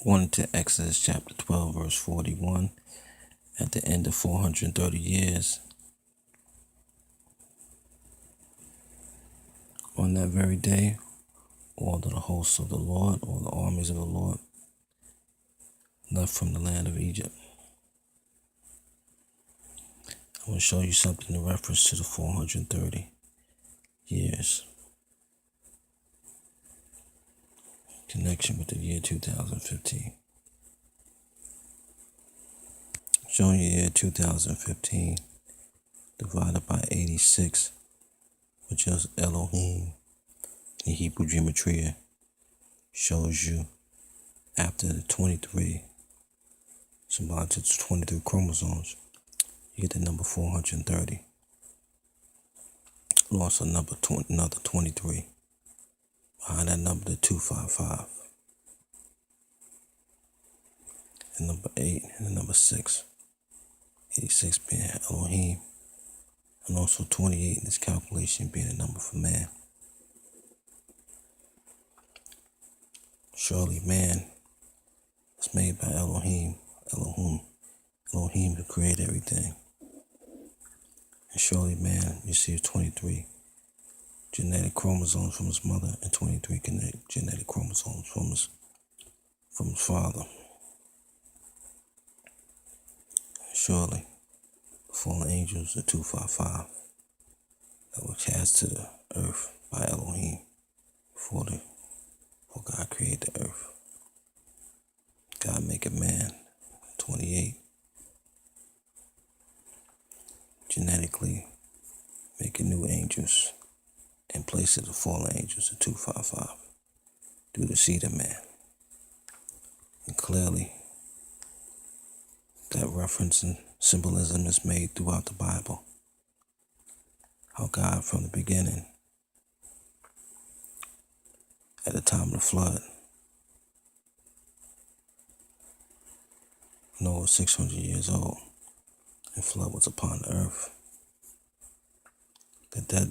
1 to Exodus chapter 12, verse 41. At the end of 430 years, on that very day, all of the hosts of the Lord, all the armies of the Lord, left from the land of Egypt. I want to show you something in reference to the 430 years. Connection with the year 2015. Showing you year 2015 divided by 86, which is Elohim in Hebrew gematria, shows you after the 23, symbolic to the 23 chromosomes, you get the number 430. Also another 23. Behind that number, the 255. And number 8 and the number 6. 86 being Elohim. And also 28 in this calculation being a number for man. Surely man was made by Elohim who created everything. And surely man received 23 genetic chromosomes from his mother and 23 genetic chromosomes from his father. Surely the fallen angels, the 255, that were cast to the earth by Elohim before God created the earth. God make a man, 28, genetically making new angels in place of the fallen angels, the 255, through the seed of man. And clearly, that reference and symbolism is made throughout the Bible. How God, from the beginning, at the time of the flood, Noah was 600 years old, and flood was upon the earth. That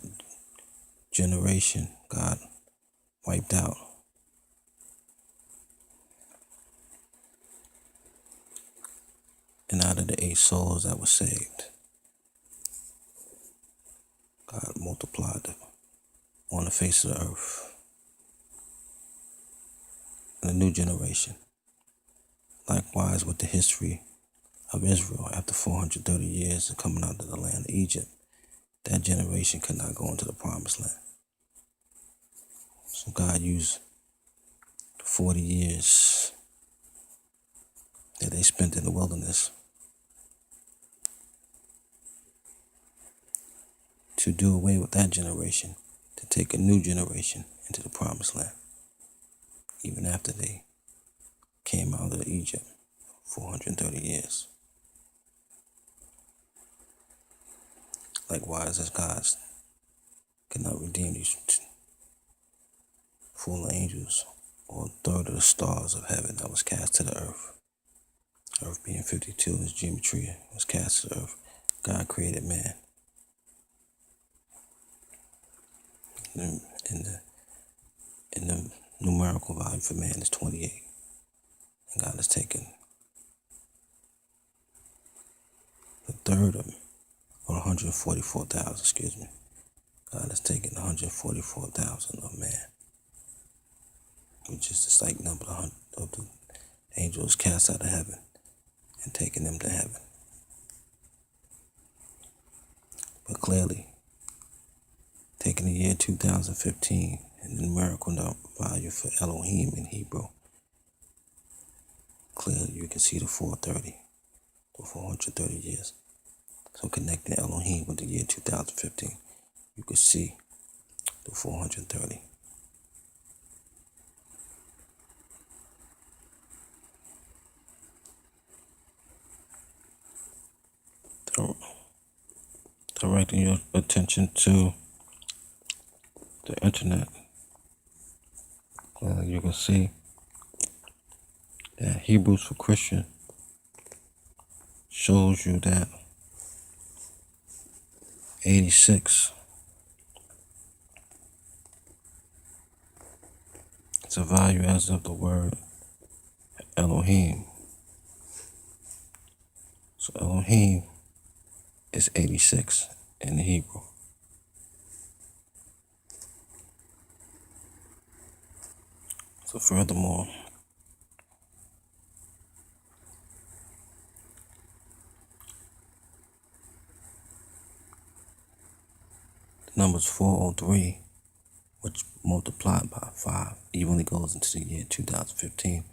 generation God wiped out. And out of the 8 souls that were saved, God multiplied them on the face of the earth. And a new generation. Likewise with the history of Israel after 430 years of coming out of the land of Egypt, that generation could not go into the promised land. So God used the 40 years that they spent in the wilderness to do away with that generation, to take a new generation into the promised land, even after they came out of Egypt 430 years. Likewise, as God could not redeem these fallen angels or a third of the stars of heaven that was cast to the earth. Earth being 52 in its gematria was cast to the earth. God created man. In the numerical value for man is 28. And God has taken the third of 144,000, God has taken 144,000 of man, which is the like number of the angels cast out of heaven and taken them to heaven. But clearly, taking the year 2015 and the numerical value for Elohim in Hebrew, clearly you can see the 430 years. So connecting Elohim with the year 2015, you can see the 430. Directing your attention to the internet, you can see that Hebrews for Christian shows you that 86 is a value as of the word Elohim. So Elohim is 86 in the Hebrew. So furthermore, the numbers 403, which multiplied by 5, evenly goes into the year 2015.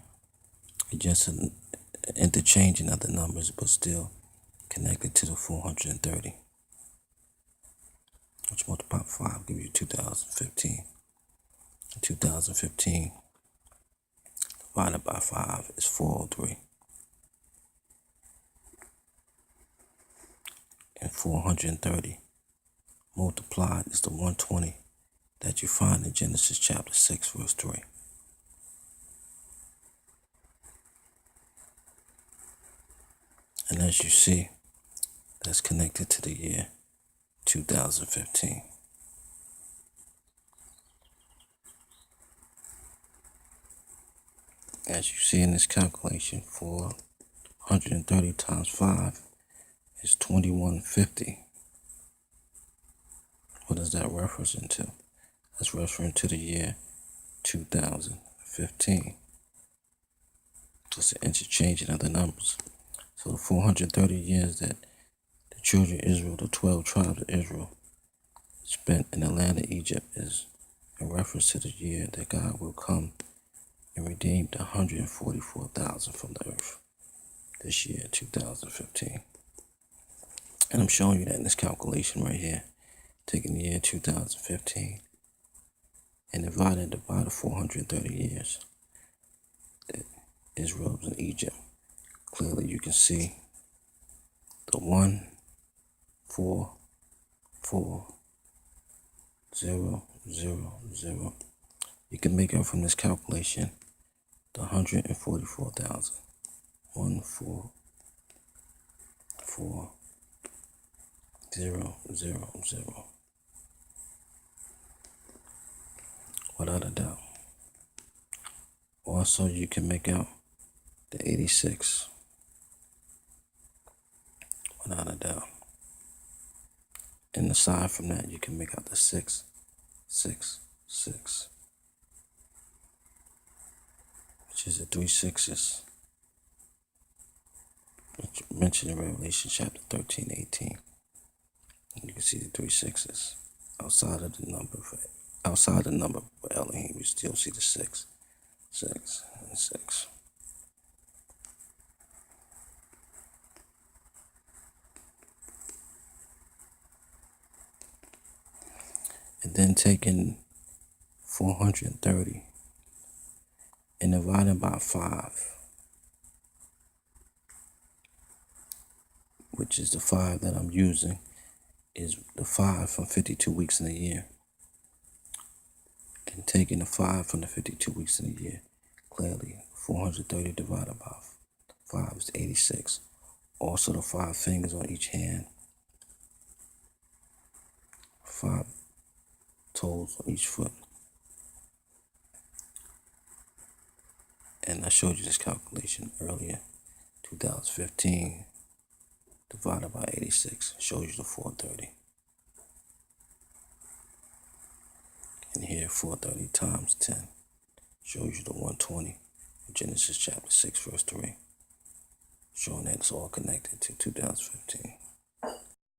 It's just an interchanging of the numbers, but still connected to the 430, which multiplied by 5 gives you 2015. And 2015 divided by 5 is 403. And 430 multiplied is the 120 that you find in Genesis chapter 6, verse 3. And as you see, that's connected to the year 2015. As you see in this calculation, 430 times 5 is 2150. What is that referencing to? That's referring to the year 2015. So it's an interchanging of the numbers. So the 430 years that the children of Israel, the 12 tribes of Israel, spent in the land of Egypt is in reference to the year that God will come and redeem the 144,000 from the earth. This year, 2015. And I'm showing you that in this calculation right here. Taking the year 2015 and dividing it by the 430 years that Israel was in Egypt. Clearly you can see the 1, 4, 4, 0, 0, 0. You can make out from this calculation the 144,000. 1, 4, 4, 0, 0, 0. Without a doubt. Also, you can make out the 86. Without a doubt. And aside from that, you can make out the 6, 6, 6. Which is the 3 6s. Which mentioned in Revelation chapter 13, 18. You can see the 3 6s. Outside the number for Elohim, you still see the 6, 6, and 6. And then taking 430 and dividing by 5, which is the 5 that I'm using, is the 5 from 52 weeks in a year. And taking the 5 from the 52 weeks in a year, clearly 430 divided by 5 is 86. Also the 5 fingers on each hand, 5 toes on each foot. And I showed you this calculation earlier. 2015 divided by 86 shows you the 430. And here 430 times 10 shows you the 120 in Genesis chapter 6 verse 3. Showing that it's all connected to 2015.